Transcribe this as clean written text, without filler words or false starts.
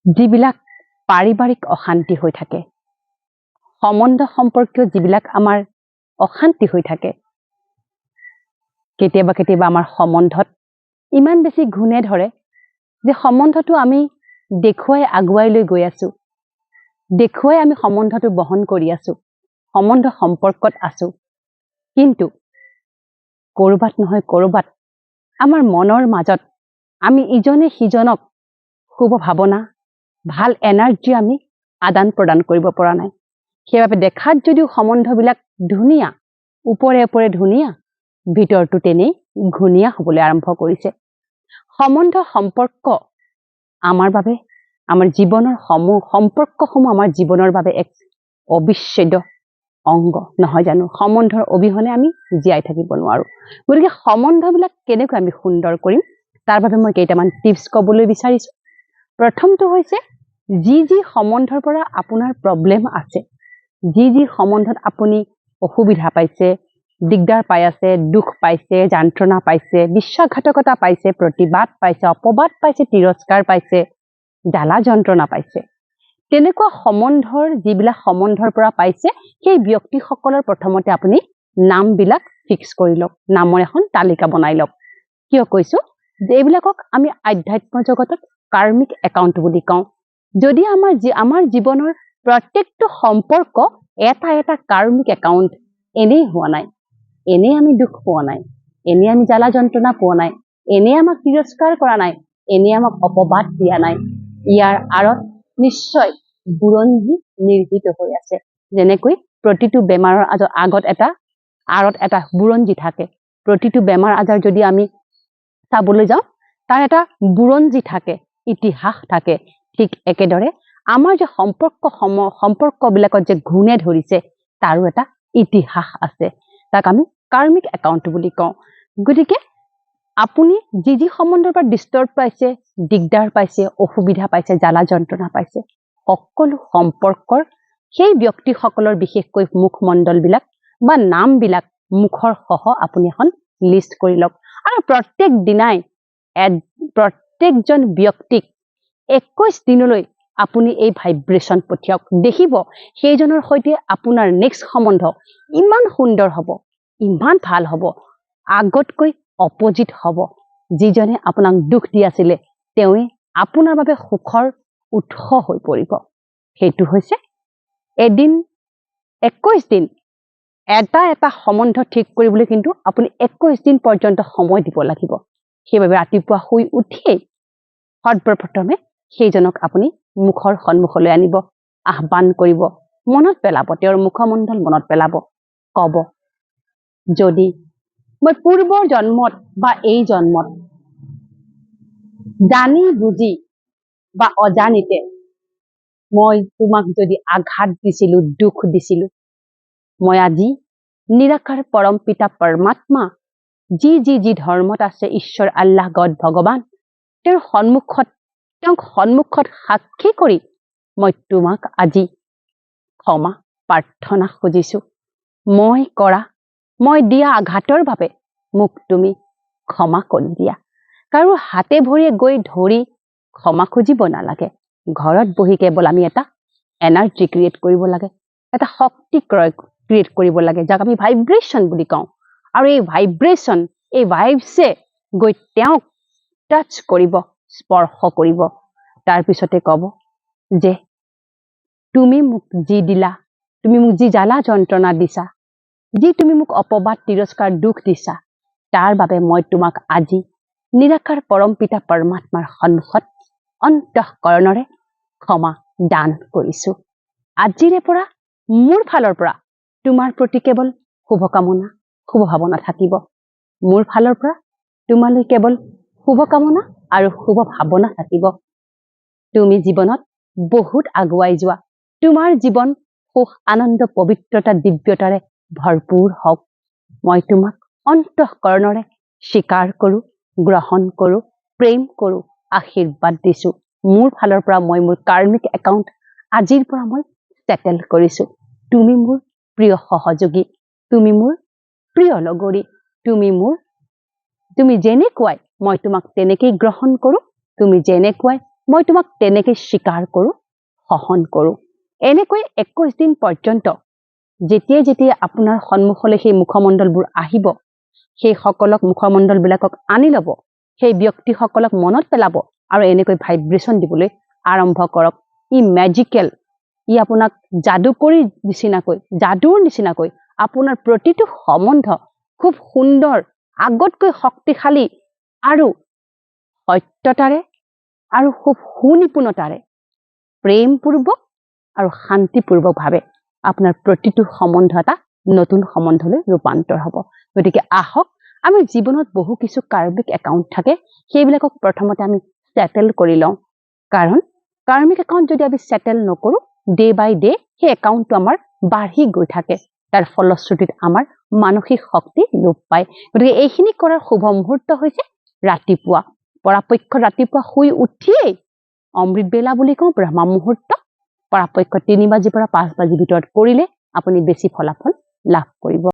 যিবিলাক পাৰিবাৰিক অশান্তি হৈ থাকে, সম্বন্ধ সম্পৰ্কীয় যিবিলাক আমাৰ অশান্তি হৈ থাকে, কেতিয়াবা কেতিয়াবা আমাৰ সম্বন্ধত ইমান বেছি ঘূণে ধৰে যে সম্বন্ধটো আমি দেখুৱাই আগুৱাই লৈ গৈ আছো, দেখুৱাই আমি সম্বন্ধটো বহন কৰি আছো, সম্বন্ধ সম্পৰ্কত আছো, কিন্তু কৰবাত নহয় কৰবাত আমাৰ মনৰ মাজত আমি ইজনে সিজনক শুভ ভাৱনা, ভাল এনাৰ্জি আমি আদান প্ৰদান কৰিব পৰা নাই। সেইবাবে দেখাত যদিও সম্বন্ধবিলাক ধুনীয়া, ওপৰে ওপৰে ধুনীয়া, ভিতৰটো তেনেই ঘূণীয়া হ'বলৈ আৰম্ভ কৰিছে। সম্বন্ধ সম্পৰ্ক আমাৰ বাবে, আমাৰ জীৱনৰ সম্পৰ্কসমূহ আমাৰ জীৱনৰ বাবে এক অবিচ্ছেদ্য অংগ নহয় জানো? সম্বন্ধৰ অবিহনে আমি জীয়াই থাকিব নোৱাৰো। গতিকে সম্বন্ধবিলাক কেনেকৈ আমি সুন্দৰ কৰিম তাৰ বাবে মই কেইটামান টিপছ ক'বলৈ বিচাৰিছো। প্ৰথমটো হৈছে যি সম্বন্ধৰ পৰা আপোনাৰ প্ৰব্লেম আছে, যি সম্বন্ধত আপুনি অসুবিধা পাইছে, দিগদাৰ পাই আছে, দুখ পাইছে, যন্ত্ৰণা পাইছে, বিশ্বাসঘাতকতা পাইছে, প্ৰতিবাদ পাইছে, অপবাদ পাইছে, তিৰস্কাৰ পাইছে, জ্বালা যন্ত্ৰণা পাইছে, তেনেকুৱা সম্বন্ধৰ যিবিলাক সম্বন্ধৰ পৰা পাইছে সেই ব্যক্তিসকলৰ প্ৰথমতে আপুনি নামবিলাক ফিক্স কৰি লওক, নামৰ এখন তালিকা বনাই লওক। কিয় কৈছো যে এইবিলাকক আমি আধ্যাত্ম জগতত কাৰ্মিক একাউণ্ট বুলি কওঁ। যদি আমাৰ জীৱনৰ প্ৰত্যেকটো সম্পৰ্ক এটা এটা কাৰ্মিক একাউণ্ট, এনেই হোৱা নাই, এনেই আমি দুখ পোৱা নাই, এনেই আমি জ্বালা যন্ত্ৰণা পোৱা নাই, এনেই আমাক তিৰস্কাৰ কৰা নাই, এনেই আমাক অপবাদ দিয়া নাই, ইয়াৰ আঁৰত নিশ্চয় বুৰঞ্জী নিৰ্মিত হৈ আছে। যেনেকৈ প্ৰতিটো বেমাৰৰ আঁৰত এটা বুৰঞ্জী থাকে। প্ৰতিটো বেমাৰ আজাৰ যদি আমি চাবলৈ যাওঁ তাৰ এটা বুৰঞ্জী থাকে, ইতিহাস থাকে। ঠিক একেদৰে আমাৰ যে সম্পৰ্কবিলাকত যে ঘূণে ধৰিছে তাৰো এটা ইতিহাস আছে, তাক আমি কাৰ্মিক একাউণ্ট বুলি কওঁ। গতিকে আপুনি যি সম্বন্ধৰ পৰা ডিষ্টাৰ্ব পাইছে, দিগদাৰ পাইছে, অসুবিধা পাইছে, জ্বালা যন্ত্ৰণা পাইছে, সকলো সম্পৰ্কৰ সেই ব্যক্তিসকলৰ বিশেষকৈ মুখমণ্ডলবিলাক বা নামবিলাক মুখৰ সহ আপুনি এখন লিষ্ট কৰি লওক। আৰু প্ৰত্যেক দিনাই প্ৰত্যেকজন ব্যক্তিক 21 দিনলৈ আপুনি এই ভাইব্ৰেশ্যন পঠিয়াওক। দেখিব সেইজনৰ সৈতে আপোনাৰ নেক্সট সম্বন্ধ ইমান সুন্দৰ হ'ব, ইমান ভাল হ'ব, আগতকৈ অপজিট হ'ব। যিজনে আপোনাক দুখ দি আছিলে তেওঁৱে আপোনাৰ বাবে সুখৰ উৎস হৈ পৰিব। সেইটো হৈছে এদিন 21 দিন এটা সম্বন্ধ ঠিক কৰিবলৈ কিন্তু আপুনি 21 দিন পৰ্যন্ত সময় দিব লাগিব। সেইবাবে ৰাতিপুৱা শুই উঠিয়েই সৰ্বপ্ৰথমে সেইজনক আপুনি মুখৰ সন্মুখলৈ আনিব, আহ্বান কৰিব, মনত পেলাব, তেওঁৰ মুখমণ্ডল মনত পেলাব, ক'ব, যদি মই পূৰ্বৰ জন্মত বা এই জন্মত জানি বুজি বা অজানিতে মই তোমাক যদি আঘাত দিছিলো, দুখ দিছিলো, মই আজি নিৰাকাৰ পৰম পিতা পৰমাত্মা যি ধৰ্মত আছে, ঈশ্বৰ, আল্লাহ, গড, ভগৱান, তেওঁক সন্মুখত সাক্ষী কৰি মই তোমাক আজি ক্ষমা প্ৰাৰ্থনা খুজিছো। মই দিয়া আঘাতৰ বাবে মোক তুমি ক্ষমা কৰি দিয়া। কাৰো হাতে ভৰিয়ে গৈ ধৰি ক্ষমা খুজিব নালাগে। ঘৰত বহি কেৱল আমি এটা এনাৰ্জি ক্ৰিয়েট কৰিব লাগে, এটা শক্তি ক্ৰিয়েট কৰিব লাগে, যাক আমি ভাইব্ৰেশ্যন বুলি কওঁ। আৰু এই ভাইব্ৰেশ্যন, এই ভাইবছে গৈ তেওঁক টাচ কৰিব, স্পৰ্শ কৰিব। তাৰপিছতে ক'ব যে তুমি মোক যি দিলা, তুমি মোক যি জ্বালা যন্ত্ৰণা দিছা, যি তুমি মোক অপবাদ, তিৰস্কাৰ, দুখ দিছা, তাৰ বাবে মই তোমাক আজি নিৰাকাৰ পৰম পিতা পৰমাত্মাৰ সন্মুখত অন্তঃকৰণৰে ক্ষমা দান কৰিছো। আজিৰে পৰা মোৰ ফালৰ পৰা তোমাৰ প্ৰতি কেৱল শুভকামনা, শুভ ভাৱনা থাকিব। মোৰ ফালৰ পৰা তোমালৈ কেৱল শুভকামনা আৰু শুভ ভাৱনা থাকিব। তুমি জীৱনত বহুত আগুৱাই যোৱা, তোমাৰ জীৱন সুখ, আনন্দ, পবিত্ৰতা, দিব্যতাৰে ভৰপূৰ হওক। মই তোমাক অন্তঃকৰণৰে স্বীকাৰ কৰো, গ্ৰহণ কৰো, প্ৰেম কৰো, আশীৰ্বাদ দিছো। মোৰ ফালৰ পৰা মই মোৰ কাৰ্মিক একাউণ্ট আজিৰ পৰা মই সেটেল কৰিছো। তুমি মোৰ প্ৰিয় সহযোগী, তুমি মোৰ প্ৰিয় লগৰী, তুমি যেনেকুৱাই মই তোমাক তেনেকেই গ্ৰহণ কৰো, তুমি যেনেকুৱাই মই তোমাক তেনেকৈ স্বীকাৰ কৰোঁ, সহন কৰোঁ। এনেকৈ 21 দিন পৰ্যন্ত যেতিয়াই যেতিয়াই আপোনাৰ সন্মুখলৈ সেই মুখমণ্ডলবোৰ আহিব, সেই সকলক মুখমণ্ডলবিলাকক আনি ল'ব, সেই ব্যক্তিসকলক মনত পেলাব আৰু এনেকৈ ভাইব্ৰেশ্যন দিবলৈ আৰম্ভ কৰক। ই মেজিকেল, ই আপোনাক যাদুকৰী নিচিনাকৈ, যাদুৰ নিচিনাকৈ আপোনাৰ প্ৰতিটো সম্বন্ধ খুব সুন্দৰ, আগতকৈ শক্তিশালী আৰু সত্যতাৰে আৰু খুব সুনিপুণতাৰে প্ৰেমপূৰ্বক আৰু শান্তিপূৰ্বকভাৱে আপোনাৰ প্ৰতিটো সম্বন্ধ এটা নতুন সম্বন্ধলৈ ৰূপান্তৰ হ'ব। গতিকে আহক আমি জীৱনত বহু কিছু কাৰ্মিক একাউণ্ট থাকে, সেইবিলাকক প্ৰথমতে আমি ছেটেল কৰি লওঁ। কাৰণ কাৰ্মিক একাউণ্ট যদি আমি ছেটেল নকৰোঁ, ডে বাই ডে সেই একাউণ্টটো আমাৰ বাঢ়ি গৈ থাকে। তাৰ ফলশ্ৰুতিত আমাৰ মানসিক শক্তি লোপ পায়। গতিকে এইখিনি কৰাৰ শুভ মুহূৰ্ত হৈছে ৰাতিপুৱা। পৰাপক্ষত ৰাতিপুৱা শুই উঠিয়েই অমৃত বেলা বুলি কওঁ, ব্ৰহ্ম মুহূৰ্ত, পৰাপক্ষত 3 বাজিৰ পৰা 5 বাজিৰ ভিতৰত কৰিলে আপুনি বেছি ফলাফল লাভ কৰিব।